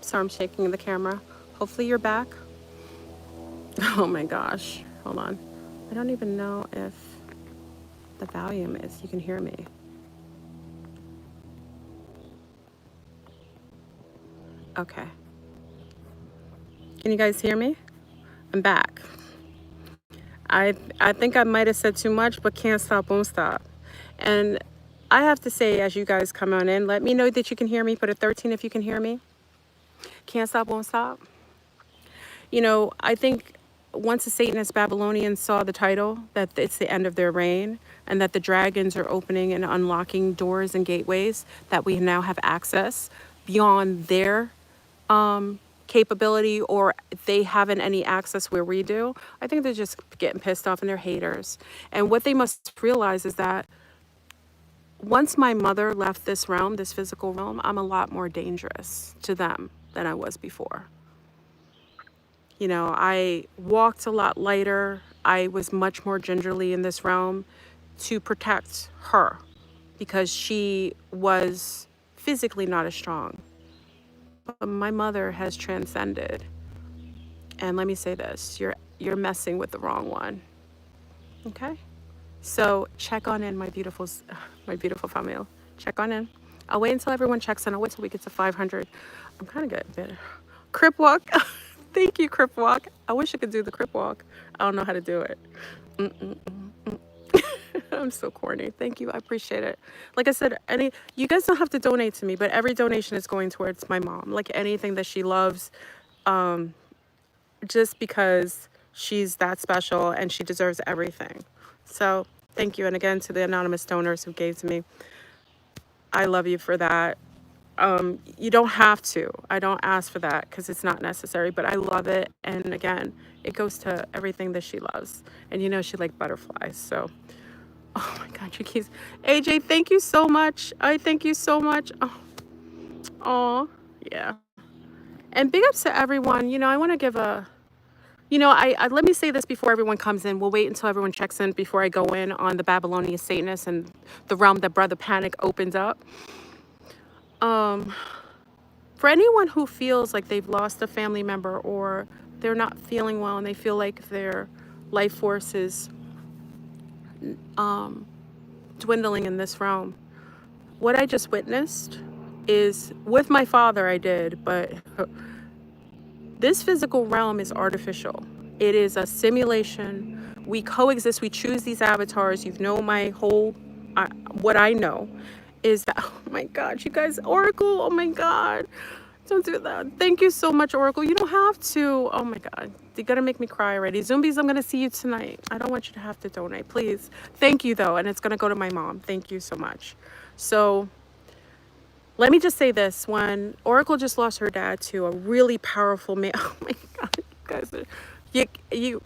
So I'm shaking the camera. Hopefully you're back. Oh my gosh. Hold on. I don't even know if the volume is. You can hear me. Okay. Can you guys hear me? I'm back. I think I might have said too much, but can't stop, won't stop. And I have to say, as you guys come on in, let me know that you can hear me. Put a 13 if you can hear me. Can't stop, won't stop. You know, I think once the Satanist Babylonians saw the title, that it's the end of their reign, and that the dragons are opening and unlocking doors and gateways, that we now have access beyond their capability, or they haven't any access where we do. I think they're just getting pissed off and they're haters. And what they must realize is that once my mother left this realm, this physical realm, I'm a lot more dangerous to them than I was before. You know, I walked a lot lighter. I was much more gingerly in this realm to protect her because she was physically not as strong. But my mother has transcended. And let me say this, you're messing with the wrong one. Okay? So check on in, my beautiful family. Check on in. I'll wait until everyone checks in. I'll wait till we get to 500. I'm kind of getting bitter. Crip walk. Thank you, Crip walk. I wish I could do the Crip walk. I don't know how to do it. I'm so corny. Thank you. I appreciate it. Like I said, you guys don't have to donate to me, but every donation is going towards my mom. Like anything that she loves, just because she's that special and she deserves everything. So thank you. And again, to the anonymous donors who gave to me, I love you for that. You don't have to. I don't ask for that because it's not necessary, but I love it. And again, it goes to everything that she loves. And you know, she likes butterflies. So, oh my God, you keep, AJ, thank you so much. I thank you so much. Oh, yeah. And big ups to everyone. You know, I want to give a, you know, I let me say this before everyone comes in. We'll wait until everyone checks in before I go in on the Babylonian Satanists and the realm that Brother Panic opens up. For anyone who feels like they've lost a family member or they're not feeling well and they feel like their life force is dwindling in this realm, what I just witnessed is, with my father I did, but this physical realm is artificial. It is a simulation. We coexist. We choose these avatars. You know, my whole, what I know is that, oh my God, you guys, Oracle, oh my God, don't do that. Thank you so much, Oracle. You don't have to. Oh my God, you're gonna make me cry already. Zombies, I'm gonna see you tonight. I don't want you to have to donate, please. Thank you though, and it's gonna go to my mom. Thank you so much. So let me just say this. When Oracle just lost her dad to a really powerful man, oh my God, you guys are, you,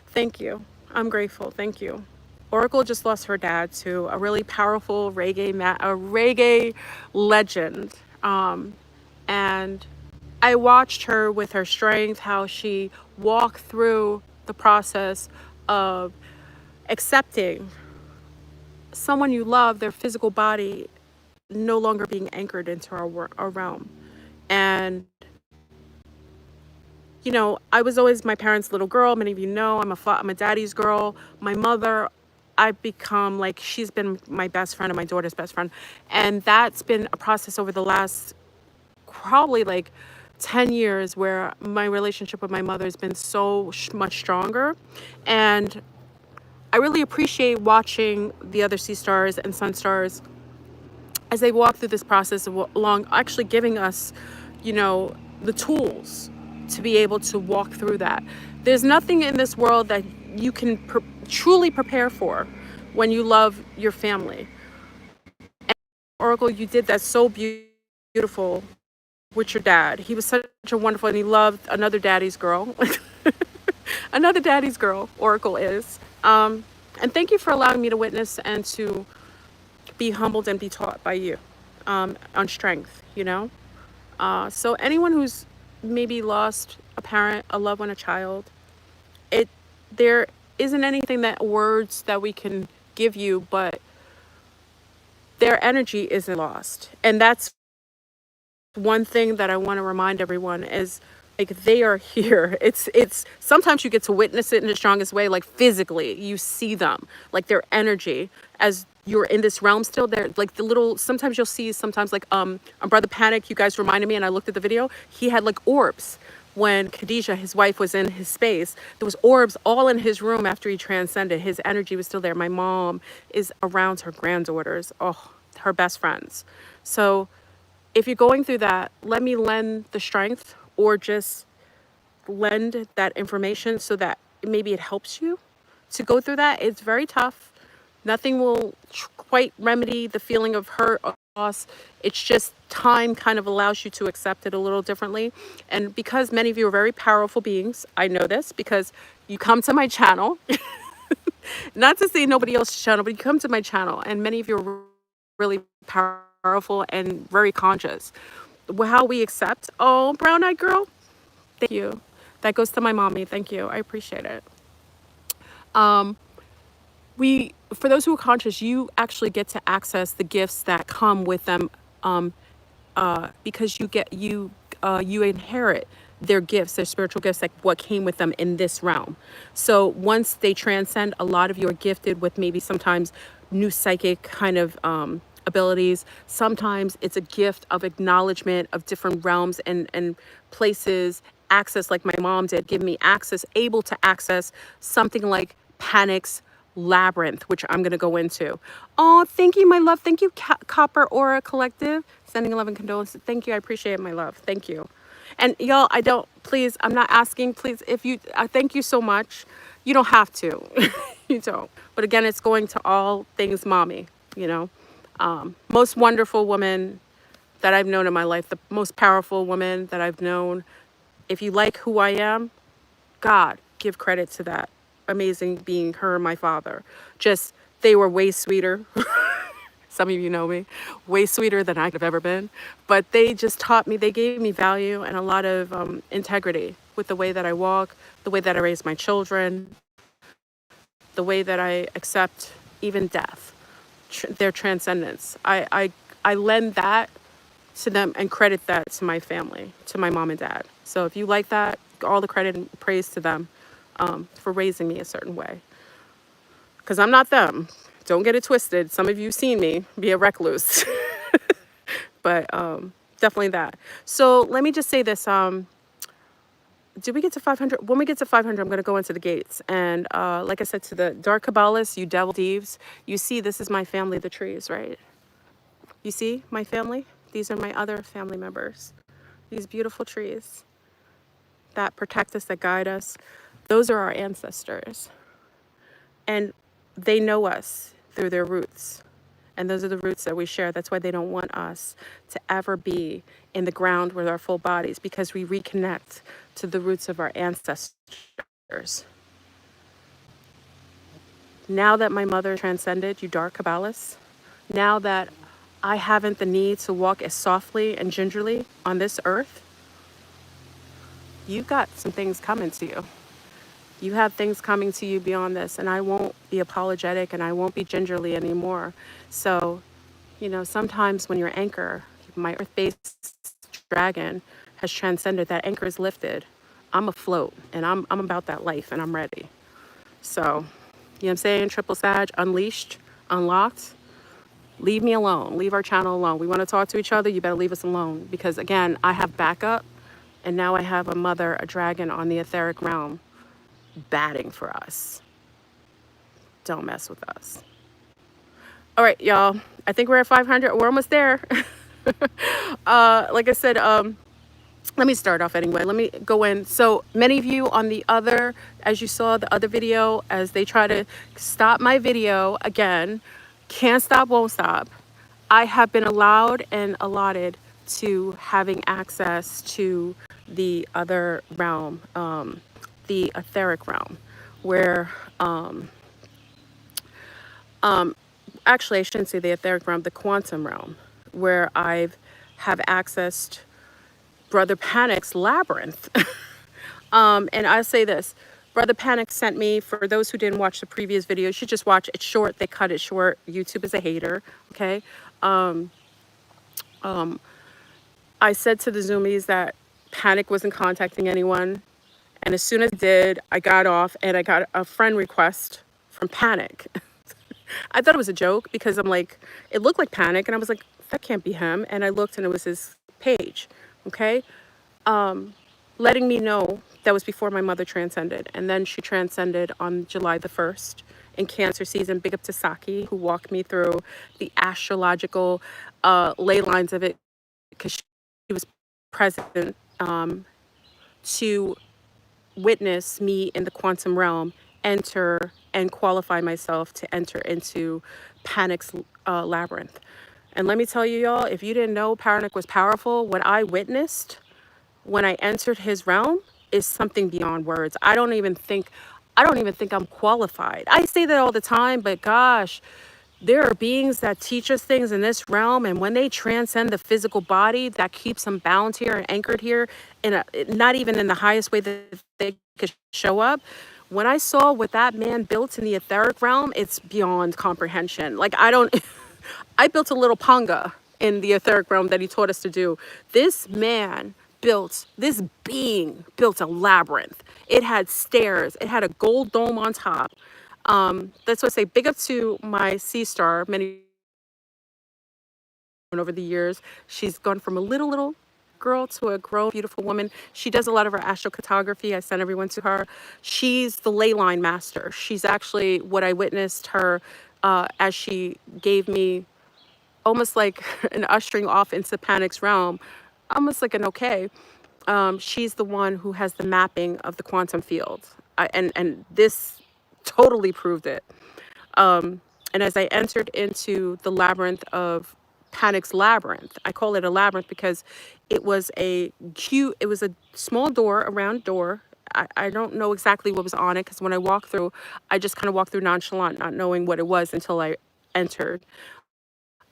thank you. I'm grateful, thank you. Oracle just lost her dad to a really powerful reggae legend. And I watched her with her strength, how she walked through the process of accepting someone you love, their physical body, no longer being anchored into our realm. And, you know, I was always my parents' little girl. Many of you know, I'm a daddy's girl. My mother, I've become like, she's been my best friend and my daughter's best friend. And that's been a process over the last probably like 10 years where my relationship with my mother has been so much stronger. And I really appreciate watching the other sea stars and sun stars as they walk through this process of along, actually giving us, you know, the tools to be able to walk through that. There's nothing in this world that you can truly prepare for when you love your family. And Oracle, you did that so beautiful with your dad. He was such a wonderful, and he loved another daddy's girl. Another daddy's girl, Oracle is. And thank you for allowing me to witness and to be humbled and be taught by you on strength, you know? So anyone who's maybe lost a parent, a loved one, a child, there isn't anything that words that we can give you, but their energy isn't lost. And that's one thing that I want to remind everyone is, like, they are here. It's sometimes you get to witness it in the strongest way, like physically. You see them, like their energy as you're in this realm still. They're like the little, sometimes you'll see, sometimes like on Brother Panic, you guys reminded me, and I looked at the video, he had like orbs. When Khadijah, his wife, was in his space, there was orbs all in his room after he transcended. His energy was still there. My mom is around her granddaughters, oh, her best friends. So if you're going through that, let me lend the strength, or just lend that information so that maybe it helps you to go through that. It's very tough. Nothing will quite remedy the feeling of hurt or loss. It's just time kind of allows you to accept it a little differently. And because many of you are very powerful beings, I know this because you come to my channel. Not to say nobody else's channel, but you come to my channel, and many of you are really powerful and very conscious. How we accept, oh, brown-eyed girl, thank you. That goes to my mommy. Thank you. I appreciate it. For those who are conscious, you actually get to access the gifts that come with them, because you inherit their gifts, their spiritual gifts, like what came with them in this realm. So once they transcend, a lot of you are gifted with maybe sometimes new psychic kind of abilities. Sometimes it's a gift of acknowledgement of different realms and places, access, like my mom did, give me access, able to access something like Panic's labyrinth, which I'm going to go into. Oh, thank you, my love. Thank you, Copper Aura Collective. Sending love and condolences. Thank you. I appreciate it, my love. Thank you. And y'all, please, I'm not asking, please, if you, thank you so much. You don't have to. You don't. But again, it's going to all things mommy, you know. Most wonderful woman that I've known in my life, the most powerful woman that I've known. If you like who I am, God, give credit to that amazing being, her and my father. Just, they were way sweeter. Some of you know me, way sweeter than I could have ever been. But they just taught me, they gave me value and a lot of integrity with the way that I walk, the way that I raise my children, the way that I accept even death, their transcendence. I lend that to them and credit that to my family, to my mom and dad. So if you like that, all the credit and praise to them for raising me a certain way. Because I'm not them. Don't get it twisted. Some of you seen me be a recluse. But definitely that. So let me just say this. Did we get to 500? When we get to 500, I'm going to go into the gates. And like I said, to the Dark Kabbalists, you devil thieves, you see this is my family, the trees, right? You see my family? These are my other family members. These beautiful trees that protect us, that guide us. Those are our ancestors. And they know us through their roots. And those are the roots that we share. That's why they don't want us to ever be in the ground with our full bodies, because we reconnect to the roots of our ancestors. Now that my mother transcended, you dark Kabbalists, now that I haven't the need to walk as softly and gingerly on this earth, you've got some things coming to you. You have things coming to you beyond this, and I won't be apologetic and I won't be gingerly anymore. So, you know, sometimes when your anchor, my earth-based dragon, has transcended, that anchor is lifted, I'm afloat and I'm about that life and I'm ready. So, you know what I'm saying? Triple Sag, unleashed, unlocked. Leave me alone. Leave our channel alone. We want to talk to each other. You better leave us alone. Because again, I have backup, and now I have a mother, a dragon on the etheric realm, batting for us. Don't mess with us. All right, y'all. I think we're at 500. We're almost there. Like I said, let me start off anyway. Let me go in. So many of you on the other, as you saw the other video, as they try to stop my video again, can't stop, won't stop. I have been allowed and allotted to having access to the other realm, the etheric realm, where actually I shouldn't say the etheric realm, the quantum realm, where I've have accessed Brother Panic's labyrinth. And I'll say this, Brother Panic sent me, for those who didn't watch the previous video, you should just watch it. It's short, they cut it short. YouTube is a hater, okay? I said to the Zoomies that Panic wasn't contacting anyone. And as soon as I did, I got off and I got a friend request from Panic. I thought it was a joke because I'm like, it looked like Panic. And I was like, that can't be him. And I looked and it was his page. Okay. Letting me know that was before my mother transcended. And then she transcended on July the 1st in Cancer season. Big up to Saki, who walked me through the astrological ley lines of it, because she was present to witness me in the quantum realm enter and qualify myself to enter into Panic's labyrinth. And let me tell you, y'all, if you didn't know Panic was powerful, what I witnessed when I entered his realm is something beyond words. I don't even think I'm qualified. I say that all the time, but gosh, there are beings that teach us things in this realm, and when they transcend the physical body, that keeps them bound here and anchored here, not even in the highest way that they could show up. When I saw what that man built in the etheric realm, it's beyond comprehension. Like, I don't, I built a little panga in the etheric realm that he taught us to do. This being built a labyrinth. It had stairs. It had a gold dome on top. That's what I say. Big up to my sea star. Many over the years, she's gone from a little girl to a grown, beautiful woman. She does a lot of her astrocartography. I send everyone to her. She's the ley line master. She's actually what I witnessed her as she gave me almost like an ushering off into Panic's realm, almost like an okay. She's the one who has the mapping of the quantum field. And this totally proved it. And as I entered into the labyrinth of Panic's labyrinth, I call it a labyrinth because it was a small door, a round door. I don't know exactly what was on it because when I walked through, I just kind of walked through nonchalant, not knowing what it was until I entered.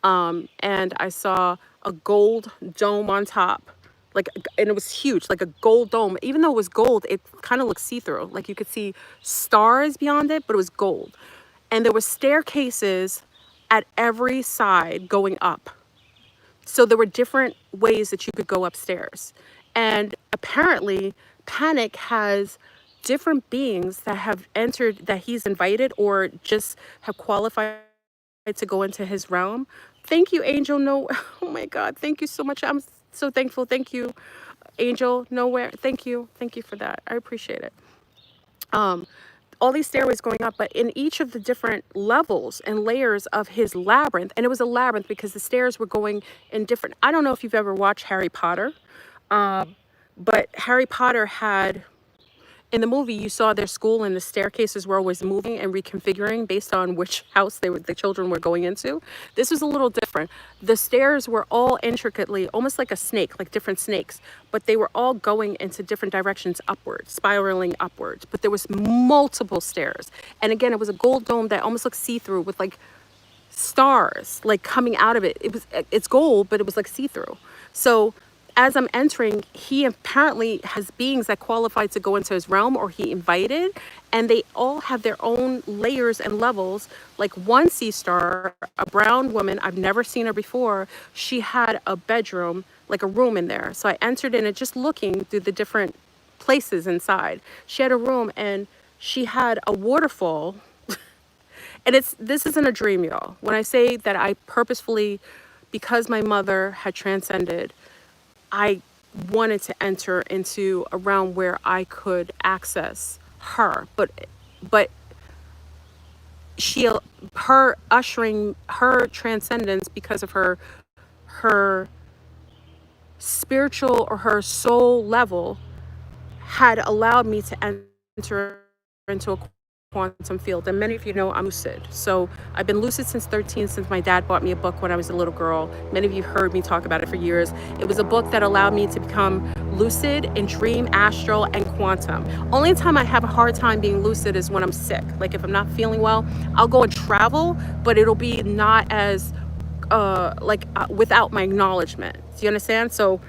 And I saw a gold dome on top, and it was huge, like a gold dome. Even though it was gold, it kind of looked see-through. Like you could see stars beyond it, but it was gold. And there were staircases at every side going up. So there were different ways that you could go upstairs. And apparently, Panic has different beings that have entered, that he's invited or just have qualified to go into his realm. Thank you, Angel. No, oh my God, thank you so much. I'm so thankful. Thank you, Angel. Nowhere. Thank you for that. I appreciate it. All these stairways going up, but in each of the different levels and layers of his labyrinth, and it was a labyrinth because the stairs were going in different. I don't know if you've ever watched Harry Potter, but Harry Potter had. In the movie, you saw their school and the staircases were always moving and reconfiguring based on which house the children were going into. This was a little different. The stairs were all intricately, almost like a snake, like different snakes, but they were all going into different directions upwards, spiraling upwards. But there was multiple stairs. And again, it was a gold dome that almost looked see-through with like stars like coming out of it. It's gold, but it was like see-through. So as I'm entering, he apparently has beings that qualified to go into his realm, or he invited, and they all have their own layers and levels. Like one sea star, a brown woman, I've never seen her before. She had a bedroom, like a room in there. So I entered in it just looking through the different places inside. She had a room and she had a waterfall. And this isn't a dream, y'all. When I say that I purposefully, because my mother had transcended, I wanted to enter into a realm where I could access her, but her ushering her transcendence because of her spiritual or her soul level had allowed me to enter into a quantum field. And many of you know I'm lucid. So I've been lucid since 13, since my dad bought me a book when I was a little girl. Many of you heard me talk about it for years. It was a book that allowed me to become lucid in dream, astral, and quantum. Only time I have a hard time being lucid is when I'm sick. Like if I'm not feeling well, I'll go and travel, but it'll be not as without my acknowledgement. Do you understand? So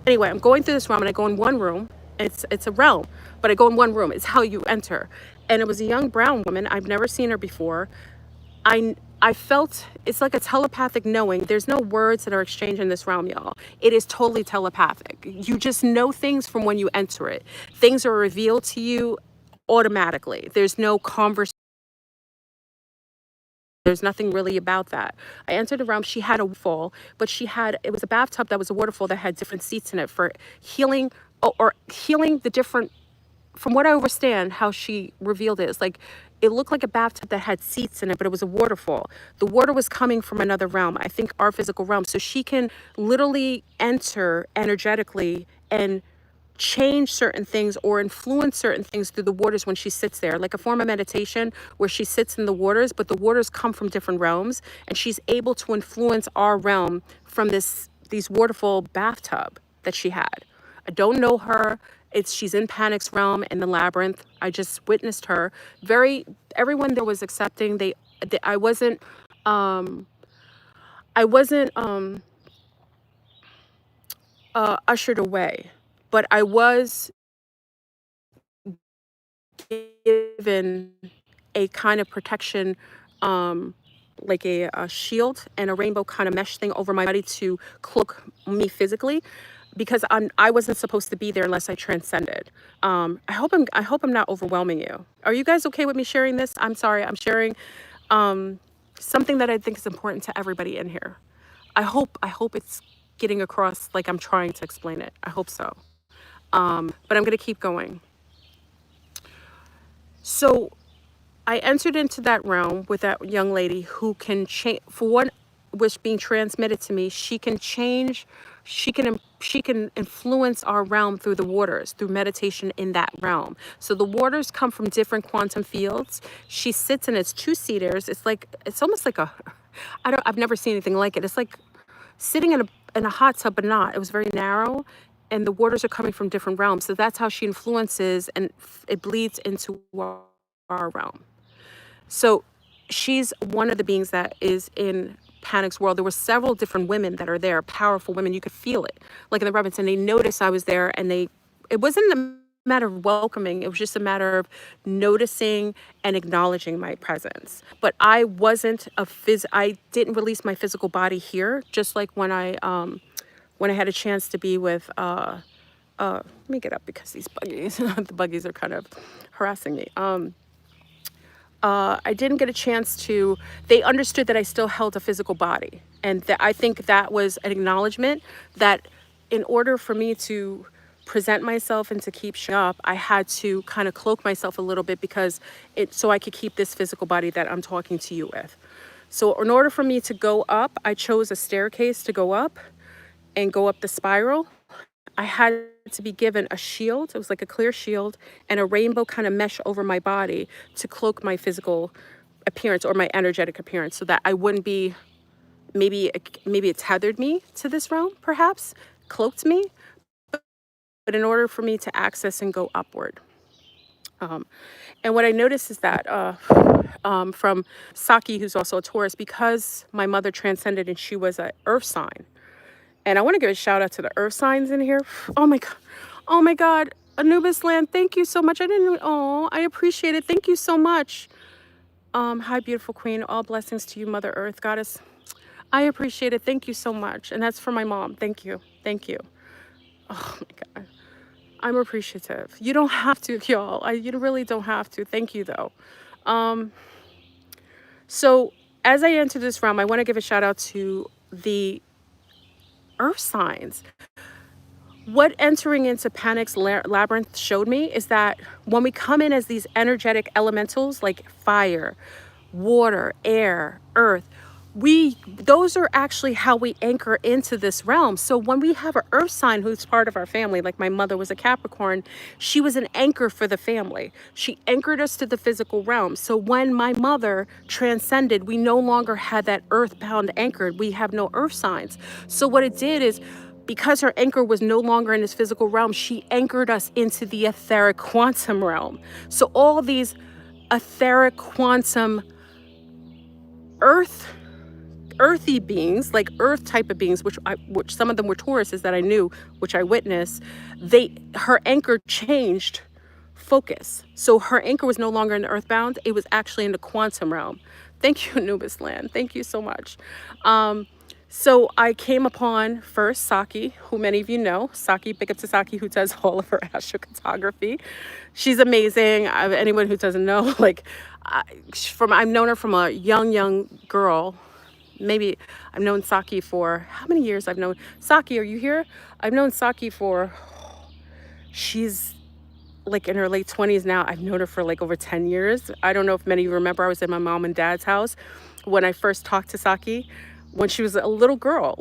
anyway, I'm going through this realm and I go in one room. It's a realm, but I go in one room. It's how you enter. And it was a young brown woman. I've never seen her before. I felt it's like a telepathic knowing. There's no words that are exchanged in this realm, y'all. It is totally telepathic. You just know things from when you enter it. Things are revealed to you automatically. There's no conversation. There's nothing really about that. I entered the realm. She had a waterfall, but it was a bathtub that was a waterfall that had different seats in it for healing or healing the different, from what I understand, how she revealed it is like it looked like a bathtub that had seats in it, but it was a waterfall. The water was coming from another realm, I think our physical realm. So she can literally enter energetically and change certain things or influence certain things through the waters when she sits there, like a form of meditation where she sits in the waters, but the waters come from different realms, and she's able to influence our realm from these waterfall bathtub that she had. I don't know her. She's in Panic's realm in the labyrinth. I just witnessed her. Everyone there was accepting. I wasn't ushered away, but I was given a kind of protection, like a shield and a rainbow kind of mesh thing over my body to cloak me physically, because I wasn't supposed to be there unless I transcended. I hope I'm not overwhelming you. Are you guys okay with me sharing this? I'm sorry, I'm sharing something that I think is important to everybody in here. I hope it's getting across like I'm trying to explain it. I hope so. But I'm gonna keep going. So I entered into that realm with that young lady who can change, for what was being transmitted to me, she can change, she can influence our realm through the waters, through meditation in that realm. So the waters come from different quantum fields. She sits in its two-seaters. It's almost like I've never seen anything like it. It's like sitting in a hot tub, but not. It was very narrow, and the waters are coming from different realms. So that's how she influences, and it bleeds into our realm. So she's one of the beings that is in Panic's world. There were several different women that are there, powerful women. You could feel it, like in the reverence, and they noticed I was there, and it wasn't a matter of welcoming. It was just a matter of noticing and acknowledging my presence. But I didn't release my physical body here, just like when I had a chance to be with, let me get up because these buggies, the buggies are kind of harassing me. I didn't get a chance to, they understood that I still held a physical body. And I think that was an acknowledgement that in order for me to present myself and to keep showing up, I had to kind of cloak myself a little bit so I could keep this physical body that I'm talking to you with. So in order for me to go up, I chose a staircase to go up and go up the spiral. I had to be given a shield. It was like a clear shield and a rainbow kind of mesh over my body to cloak my physical appearance or my energetic appearance, so that I wouldn't be, maybe it tethered me to this realm, perhaps, cloaked me, but in order for me to access and go upward. And what I noticed is that from Saki, who's also a Taurus, because my mother transcended and she was an earth sign. And I want to give a shout out to the earth signs in here. Oh my God. Anubis land, thank you so much. I appreciate it. Thank you so much. Hi, beautiful queen. All blessings to you, Mother Earth, Goddess. I appreciate it. Thank you so much. And that's for my mom. Thank you. Thank you. Oh my God. I'm appreciative. You don't have to, y'all. You really don't have to. Thank you, though. So as I enter this realm, I want to give a shout out to the earth signs. What entering into Panic's labyrinth showed me is that when we come in as these energetic elementals like fire, water, air, earth, those are actually how we anchor into this realm. So when we have an earth sign who's part of our family, like my mother was a Capricorn, she was an anchor for the family. She anchored us to the physical realm. So when my mother transcended, we no longer had that earthbound anchored. We have no earth signs. So what it did is, because her anchor was no longer in this physical realm, she anchored us into the etheric quantum realm. So all these etheric quantum earthy beings, like earth type of beings, which some of them were Tauruses that I knew, which I witnessed, her anchor changed focus. So her anchor was no longer in the earthbound. It was actually in the quantum realm. Thank you, Anubis Land. Thank you so much. So I came upon first Saki, who many of you know. Saki, big up to Saki, who does all of her astrocartography. She's amazing. Anyone who doesn't know, like, I've known her from a young girl. Maybe I've known Saki for, how many years I've known? Saki, are you here? I've known Saki for, she's like in her late 20s now. I've known her for like over 10 years. I don't know if many of you remember, I was in my mom and dad's house when I first talked to Saki when she was a little girl,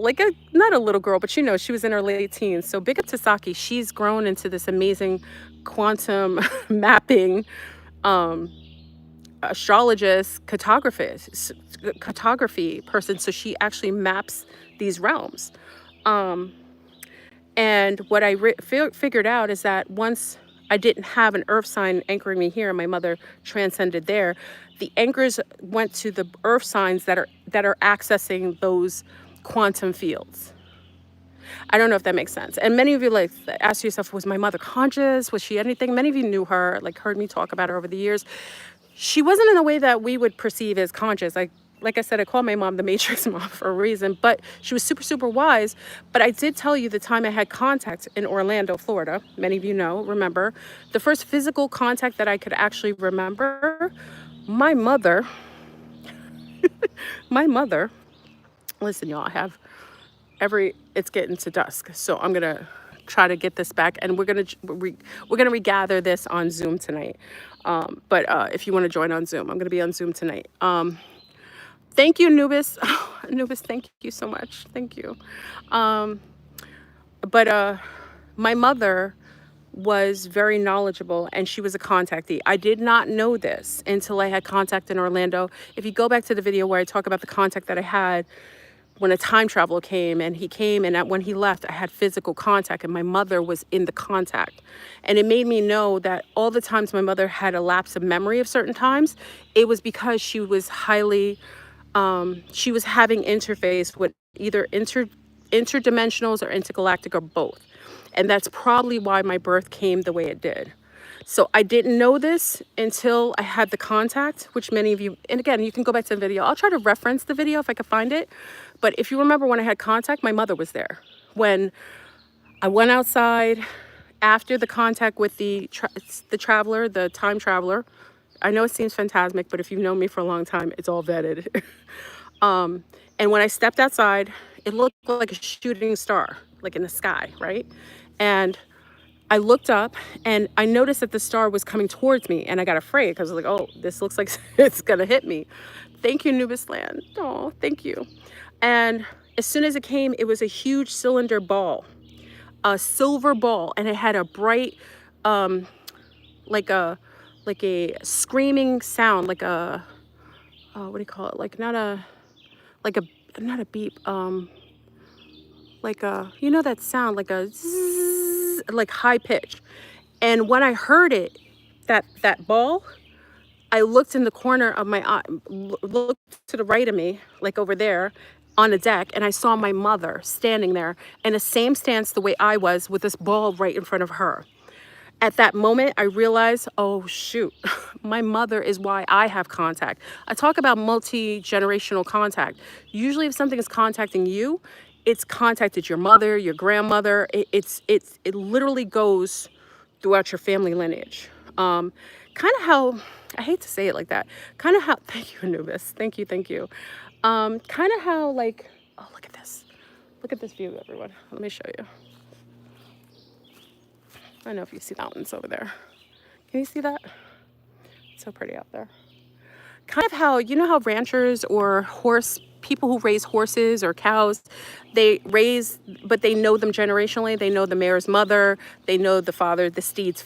not a little girl, but she was in her late teens. So big up to Saki. She's grown into this amazing quantum mapping astrologist, cartography person. So she actually maps these realms. And what I figured out is that once I didn't have an earth sign anchoring me here and my mother transcended there, the anchors went to the earth signs that are accessing those quantum fields. I don't know if that makes sense. And many of you like ask yourself, was my mother conscious? Was she anything? Many of you knew her, like heard me talk about her over the years. She wasn't in the way that we would perceive as conscious. Like I said, I call my mom the Matrix mom for a reason, but she was super, super wise. But I did tell you the time I had contact in Orlando, Florida. Many of you remember. The first physical contact that I could actually remember, my mother, listen, y'all, it's getting to dusk. So I'm going to try to get this back, and we're going to regather this on Zoom tonight. But if you want to join on Zoom, I'm going to be on Zoom tonight. Thank you, Anubis. Oh, Anubis, thank you so much. Thank you. But my mother was very knowledgeable, and she was a contactee. I did not know this until I had contact in Orlando. If you go back to the video where I talk about the contact that I had when a time traveler came, and he came, and when he left, I had physical contact, and my mother was in the contact. And it made me know that all the times my mother had a lapse of memory of certain times, it was because she was highly, she was having interface with either interdimensionals or intergalactic or both. And that's probably why my birth came the way it did. So I didn't know this until I had the contact, which many of you, and again, you can go back to the video. I'll try to reference the video if I can find it. But if you remember when I had contact, my mother was there. When I went outside after the contact with the traveler, the time traveler, I know it seems phantasmic, but if you've known me for a long time, it's all vetted. And when I stepped outside, it looked like a shooting star, like in the sky, right? And I looked up and I noticed that the star was coming towards me, and I got afraid because I was like, oh, this looks like it's gonna hit me. Thank you, Nubis Land. Oh, thank you. And as soon as it came, it was a huge cylinder ball, a silver ball, and it had a bright, like a screaming sound, like a, what do you call it? Like not a beep, like a, you know that sound, like a zzz, like high pitch. And when I heard it, that ball, I looked in the corner of my eye, looked to the right of me, like over there on the deck, and I saw my mother standing there in the same stance the way I was, with this ball right in front of her. At that moment, I realized, oh shoot, my mother is why I have contact. I talk about multi-generational contact. Usually if something is contacting you, it's contacted your mother, your grandmother. It literally goes throughout your family lineage. Kind of how, I hate to say it like that, kind of how, thank you, Anubis, thank you. Kind of how, like, oh, look at this view, everyone. Let me show you. I don't know if you see the mountains over there. Can you see that? It's so pretty out there. Kind of how, you know how ranchers or people who raise horses or cows, but they know them generationally. They know the mare's mother. They know the father, the steed's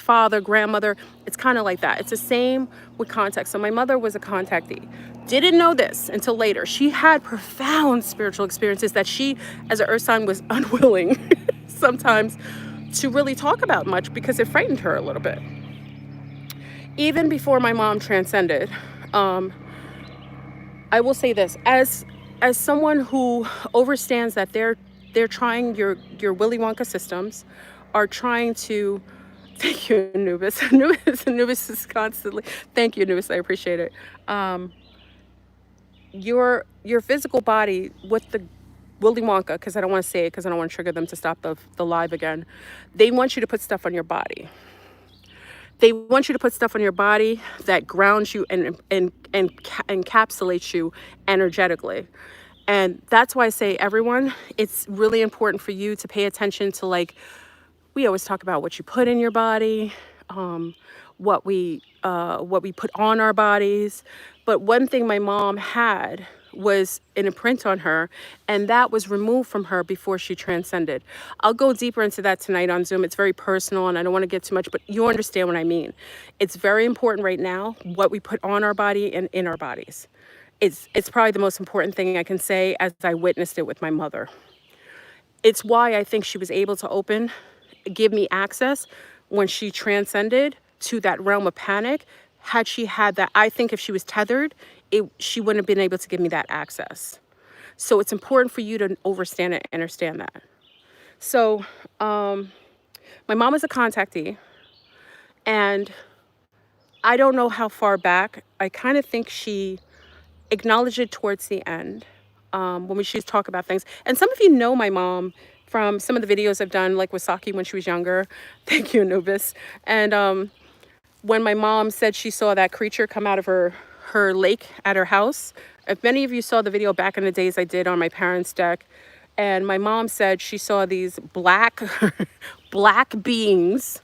father, grandmother. It's kind of like that. It's the same with contact. So my mother was a contactee. Didn't know this until later. She had profound spiritual experiences that she, as an earth sign, was unwilling sometimes to really talk about much because it frightened her a little bit. Even before my mom transcended, I will say this, as someone who understands that they're trying your Willy Wonka systems, are trying to Thank you, Anubis. Anubis is constantly. Thank you, Anubis. I appreciate it. Your physical body with the Willy Wonka, because I don't want to say it because I don't want to trigger them to stop the live again. They want you to put stuff on your body. They want you to put stuff on your body that grounds you and encapsulates you energetically. And that's why I say, everyone, it's really important for you to pay attention to, like, we always talk about what you put in your body, what we put on our bodies. But one thing my mom had was an imprint on her, and that was removed from her before she transcended. I'll go deeper into that tonight on Zoom. It's very personal, and I don't want to get too much, but you understand what I mean. It's very important right now what we put on our body and in our bodies. It's probably the most important thing I can say, as I witnessed it with my mother. It's why I think she was able to give me access when she transcended to that realm of panic. Had she had that, I think if she was tethered, she wouldn't have been able to give me that access. So it's important for you to understand that. So my mom is a contactee, and I don't know how far back. I kind of think she acknowledged it towards the end, when she talk about things. And some of you know my mom from some of the videos I've done, like with Saki when she was younger. Thank you, Anubis. And when my mom said she saw that creature come out of her lake at her house, if many of you saw the video back in the days I did on my parents' deck, and my mom said she saw these black beings.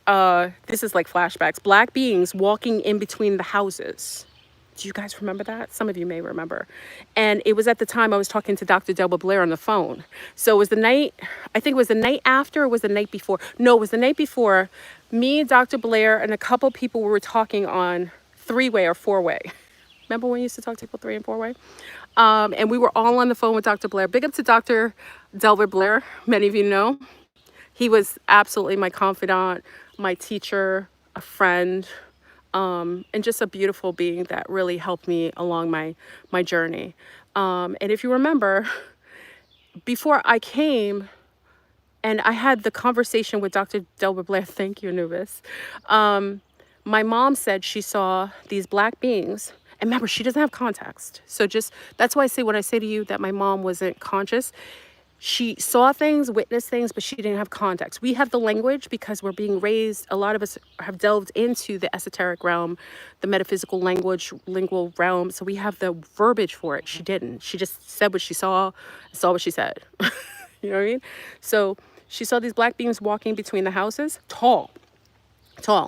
This is like flashbacks. Black beings walking in between the houses. Do you guys remember that? Some of you may remember. And it was at the time I was talking to Dr. Delbert Blair on the phone. So it was the night, I think it was the night after, or was the night before? No, it was the night before. Me, Dr. Blair, and a couple people were talking on three-way or four-way. Remember when we used to talk to people three and four-way? And we were all on the phone with Dr. Blair. Big up to Dr. Delbert Blair. Many of you know. He was absolutely my confidant, my teacher, a friend, and just a beautiful being that really helped me along my journey. And if you remember, before I came and I had the conversation with Dr. Delbert Blair, thank you, Anubis, my mom said she saw these black beings. And remember, she doesn't have context. So that's why I say, when I say to you that my mom wasn't conscious, she saw things, witnessed things, but she didn't have context. We have the language because we're being raised. A lot of us have delved into the esoteric realm, the metaphysical language, lingual realm. So we have the verbiage for it. She didn't. She just said what she saw what she said. You know what I mean? So she saw these black beings walking between the houses, tall.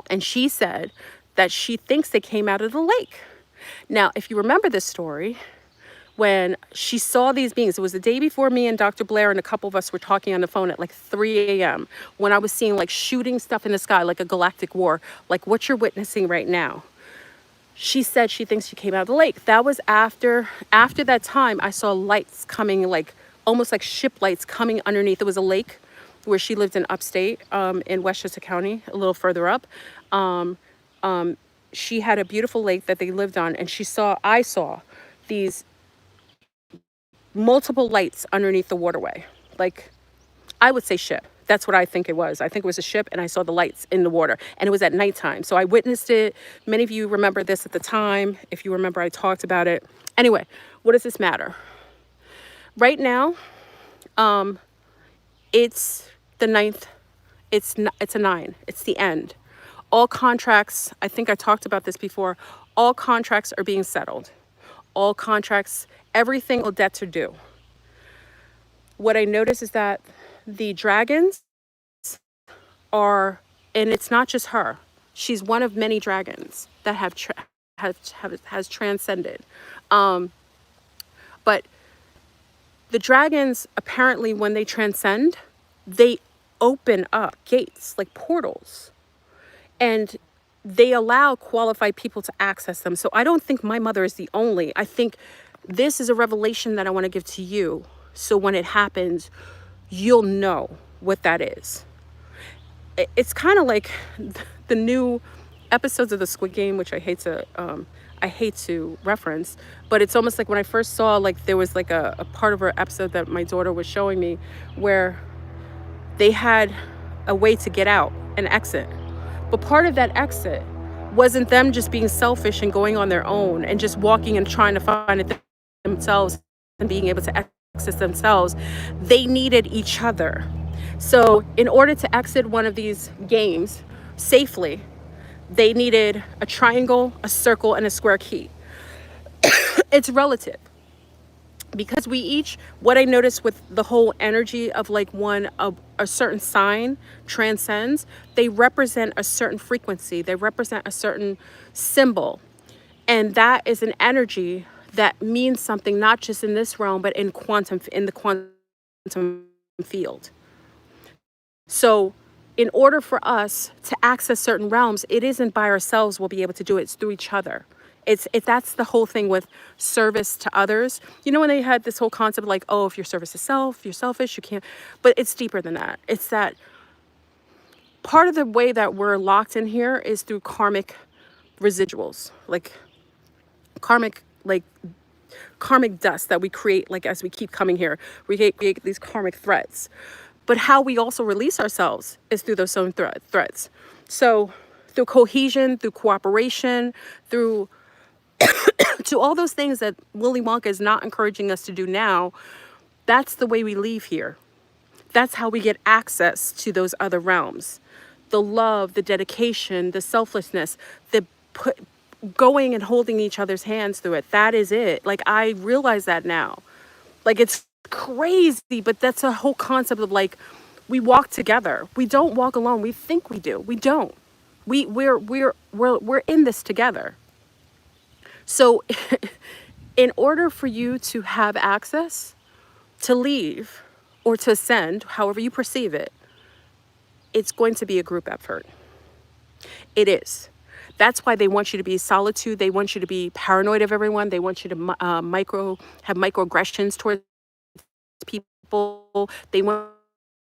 And she said that she thinks they came out of the lake. Now, if you remember this story, when she saw these beings, it was the day before me and Dr. Blair and a couple of us were talking on the phone at like 3 a.m. when I was seeing like shooting stuff in the sky, like a galactic war, like what you're witnessing right now. She said she thinks she came out of the lake. That was after that time, I saw lights coming, like almost like ship lights coming underneath. It was a lake where she lived in upstate, in Westchester County, a little further up. She had a beautiful lake that they lived on, and I saw these multiple lights underneath the waterway. Like, I would say ship. That's what I think it was. I think it was a ship, and I saw the lights in the water, and it was at nighttime. So I witnessed it. Many of you remember this at the time. If you remember, I talked about it. Anyway, what does this matter? Right now, it's the 9th. It's a 9. It's the end. All contracts, I think I talked about this before, all contracts are being settled. All contracts, everything, all debts are due. What I notice is that the dragons are, and it's not just her, she's one of many dragons that has transcended. But the dragons, apparently when they transcend, they open up gates, like portals, and they allow qualified people to access them. So I don't think my mother is the only. I think this is a revelation that I want to give to you. So when it happens, you'll know what that is. It's kind of like the new episodes of the Squid Game, which I hate to reference, but it's almost like when I first saw, like, there was like a part of her episode that my daughter was showing me where they had a way to get out, an exit. But part of that exit wasn't them just being selfish and going on their own and just walking and trying to find it themselves and being able to access themselves. They needed each other. So in order to exit one of these games safely, they needed a triangle, a circle, and a square key. It's relative. Because we each, what I noticed with the whole energy of like a certain sign transcends, they represent a certain frequency, they represent a certain symbol. And that is an energy that means something, not just in this realm, but in the quantum field. So in order for us to access certain realms, it isn't by ourselves we'll be able to do it, it's through each other. That's the whole thing with service to others. You know, when they had this whole concept like, oh, if your service is self, you're selfish, you can't. But it's deeper than that. It's that part of the way that we're locked in here is through karmic residuals, like karmic dust that we create, like as we keep coming here, we create these karmic threads. But how we also release ourselves is through those same threads. So through cohesion, through cooperation, through to all those things that Willy Wonka is not encouraging us to do now, that's the way we leave here. That's how we get access to those other realms. The love, the dedication, the selflessness, going and holding each other's hands through it. That is it. Like, I realize that now. Like, it's crazy, but that's a whole concept of like, we walk together. We don't walk alone. We think we do. We don't. We're in this together. So in order for you to have access to leave or to ascend, however you perceive it, it's going to be a group effort. It is. That's why they want you to be solitude. They want you to be paranoid of everyone. They want you to have microaggressions towards people. They want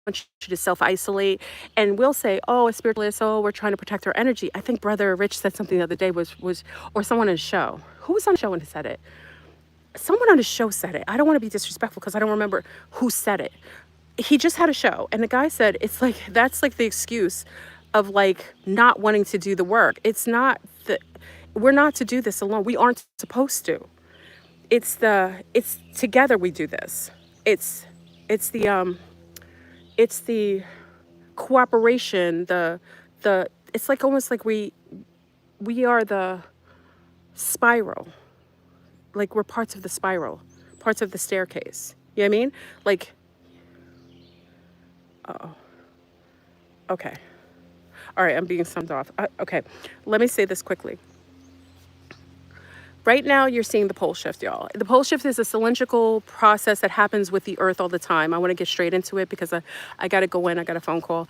you to self-isolate. And we'll say, oh, a spiritualist, oh, we're trying to protect our energy. I think Brother Rich said something the other day or someone on a show. Who was on the show when he said it? Someone on the show said it. I don't want to be disrespectful because I don't remember who said it. He just had a show and the guy said, it's like, that's like the excuse of like not wanting to do the work. It's not we're not to do this alone. We aren't supposed to. It's together we do this. It's the cooperation, it's like almost like we are the spiral. Like we're parts of the spiral, parts of the staircase. You know what I mean? Like, okay. All right, I'm being summed off. Okay, let me say this quickly. Right now, you're seeing the pole shift, y'all. The pole shift is a cylindrical process that happens with the Earth all the time. I want to get straight into it because I got to go in. I got a phone call.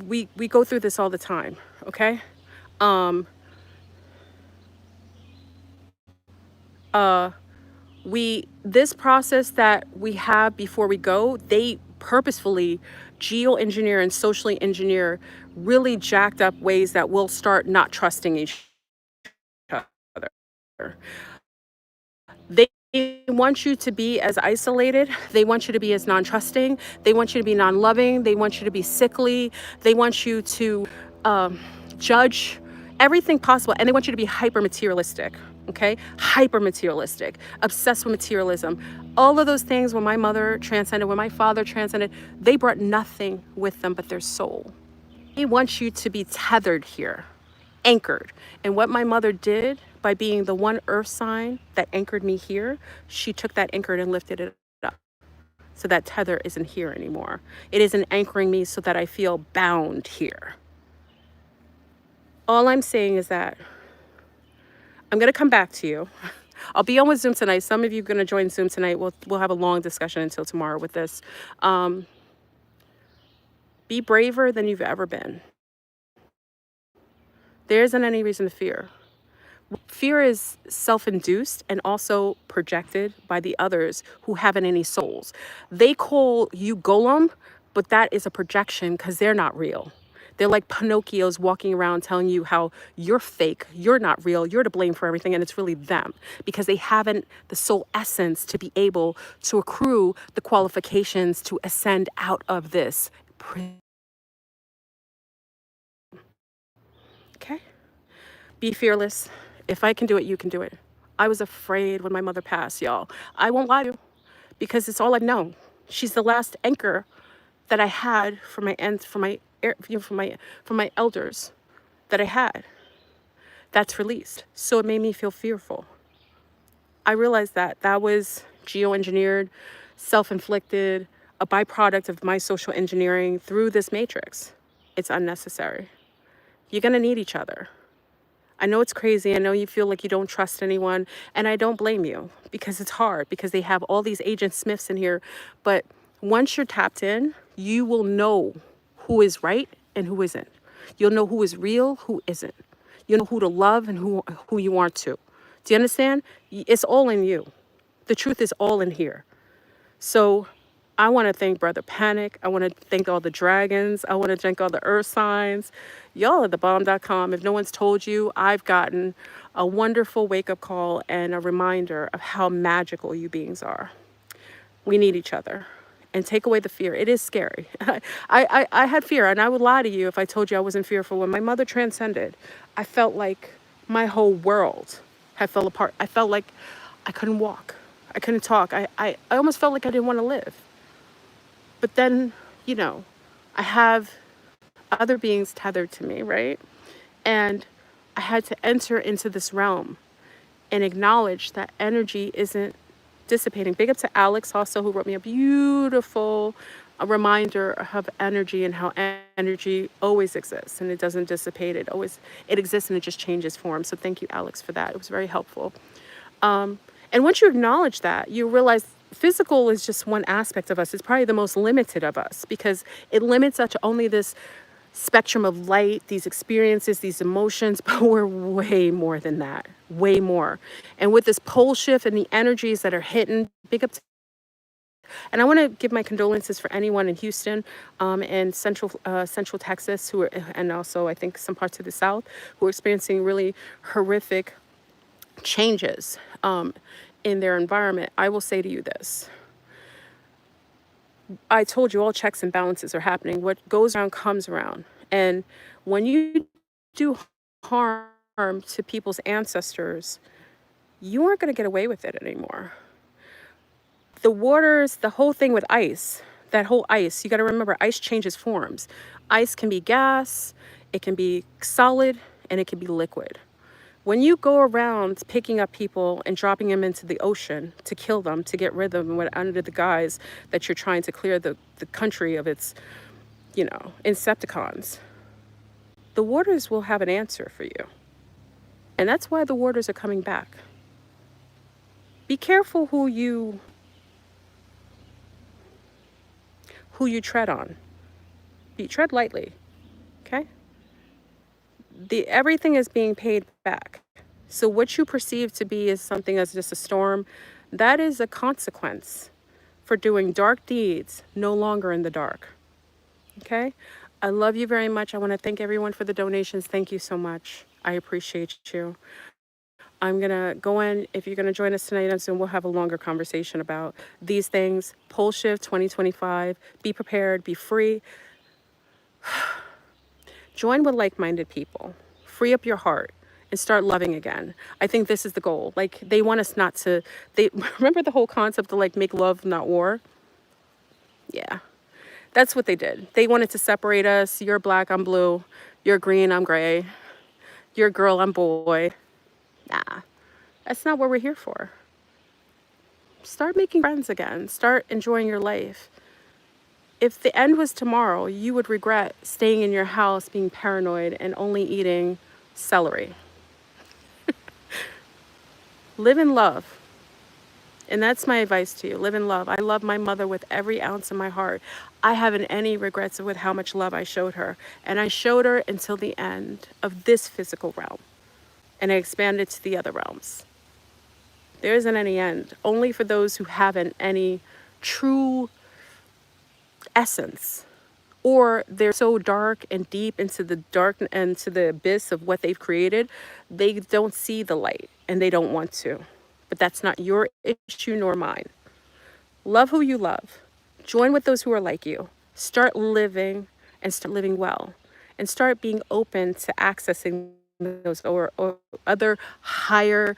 We go through this all the time, okay? This process that we have before we go, they purposefully geoengineer and socially engineer really jacked up ways that we'll start not trusting each other. They want you to be as isolated. They want you to be as non-trusting. They want you to be non-loving. They want you to be sickly. They want you to judge everything possible. And they want you to be hyper-materialistic, okay? Hyper-materialistic, obsessed with materialism. All of those things, when my mother transcended, when my father transcended, they brought nothing with them but their soul. They want you to be tethered here, anchored. And what my mother did by being the one earth sign that anchored me here, she took that anchor and lifted it up. So that tether isn't here anymore. It isn't anchoring me so that I feel bound here. All I'm saying is that I'm going to come back to you. I'll be on with Zoom tonight. Some of you are going to join Zoom tonight. We'll have a long discussion until tomorrow with this. Be braver than you've ever been. There isn't any reason to fear. Fear is self-induced and also projected by the others who haven't any souls. They call you golem, but that is a projection because they're not real. They're like Pinocchios walking around telling you how you're fake, you're not real, you're to blame for everything, and it's really them because they haven't the soul essence to be able to accrue the qualifications to ascend out of this Be fearless. If I can do it, you can do it. I was afraid when my mother passed, y'all. I won't lie to you, because it's all I've known. She's the last anchor that I had for my for my elders that I had. That's released. So it made me feel fearful. I realized that that was geoengineered, self-inflicted, a byproduct of my social engineering through this matrix. It's unnecessary. You're gonna need each other. I know it's crazy. I know you feel like you don't trust anyone, and I don't blame you, because it's hard, because they have all these Agent Smiths in here. But once you're tapped in, you will know who is right and who isn't. You'll know who is real, who isn't. You'll know who to love and who you aren't to. Do you understand? It's all in you. The truth is all in here. So I want to thank Brother Panic. I want to thank all the dragons. I want to thank all the earth signs. Y'all are thebomb.com. If no one's told you, I've gotten a wonderful wake-up call and a reminder of how magical you beings are. We need each other. And take away the fear. It is scary. I had fear, and I would lie to you if I told you I wasn't fearful. When my mother transcended, I felt like my whole world had fell apart. I felt like I couldn't walk. I couldn't talk. I almost felt like I didn't want to live. But then, I have other beings tethered to me, right? And I had to enter into this realm and acknowledge that energy isn't dissipating. Big up to Alex also, who wrote me a beautiful reminder of energy and how energy always exists and it doesn't dissipate. It exists and it just changes form. So thank you, Alex, for that. It was very helpful. And once you acknowledge that, you realize physical is just one aspect of us. It's probably the most limited of us, because it limits us to only this spectrum of light, these experiences, these emotions, but we're way more than that, way more. And with this pole shift and the energies that are hitting, big up to, and I want to give my condolences for anyone in Houston and Central Texas who are, and also I think some parts of the South, who are experiencing really horrific changes in their environment. I will say to you this. I told you all checks and balances are happening. What goes around comes around. And when you do harm to people's ancestors, you aren't going to get away with it anymore. The waters, the whole thing with ice, that whole ice, you got to remember, ice changes forms. Ice can be gas, it can be solid, and it can be liquid. When you go around picking up people and dropping them into the ocean to kill them, to get rid of them under the guise that you're trying to clear the country of its, Insepticons, the waters will have an answer for you. And that's why the waters are coming back. Be careful who you tread on. Tread lightly, okay? Everything is being paid back. So what you perceive to be as something as just a storm, that is a consequence for doing dark deeds no longer in the dark. Okay? I love you very much. I want to thank everyone for the donations. Thank you so much. I appreciate you. I'm going to go in. If you're going to join us tonight on Zoom, we'll have a longer conversation about these things. Pole Shift 2025. Be prepared. Be free. Join with like-minded people. Free up your heart and start loving again. I think this is the goal. Like, they want us not to, remember the whole concept of make love, not war? Yeah, that's what they did. They wanted to separate us. You're black, I'm blue. You're green, I'm gray. You're girl, I'm boy. Nah, that's not what we're here for. Start making friends again. Start enjoying your life. If the end was tomorrow, you would regret staying in your house being paranoid and only eating celery. Live in love. And that's my advice to you. Live in love. I love my mother with every ounce of my heart. I haven't any regrets with how much love I showed her. And I showed her until the end of this physical realm. And I expanded to the other realms. There isn't any end. Only for those who haven't any true essence, or they're so dark and deep into the dark and to the abyss of what they've created, they don't see the light and they don't want to. But that's not your issue nor mine. Love who you love. Join with those who are like you. Start living and start living well, and start being open to accessing those or other higher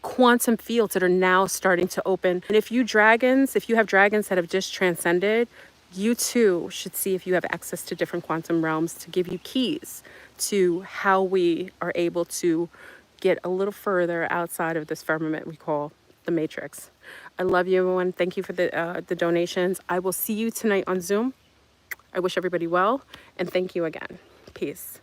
quantum fields that are now starting to open. And if you have dragons that have just transcended, you too should see if you have access to different quantum realms to give you keys to how we are able to get a little further outside of this firmament we call the matrix. I love you, everyone. Thank you for the donations. I will see you tonight on Zoom. I wish everybody well, and thank you again. Peace.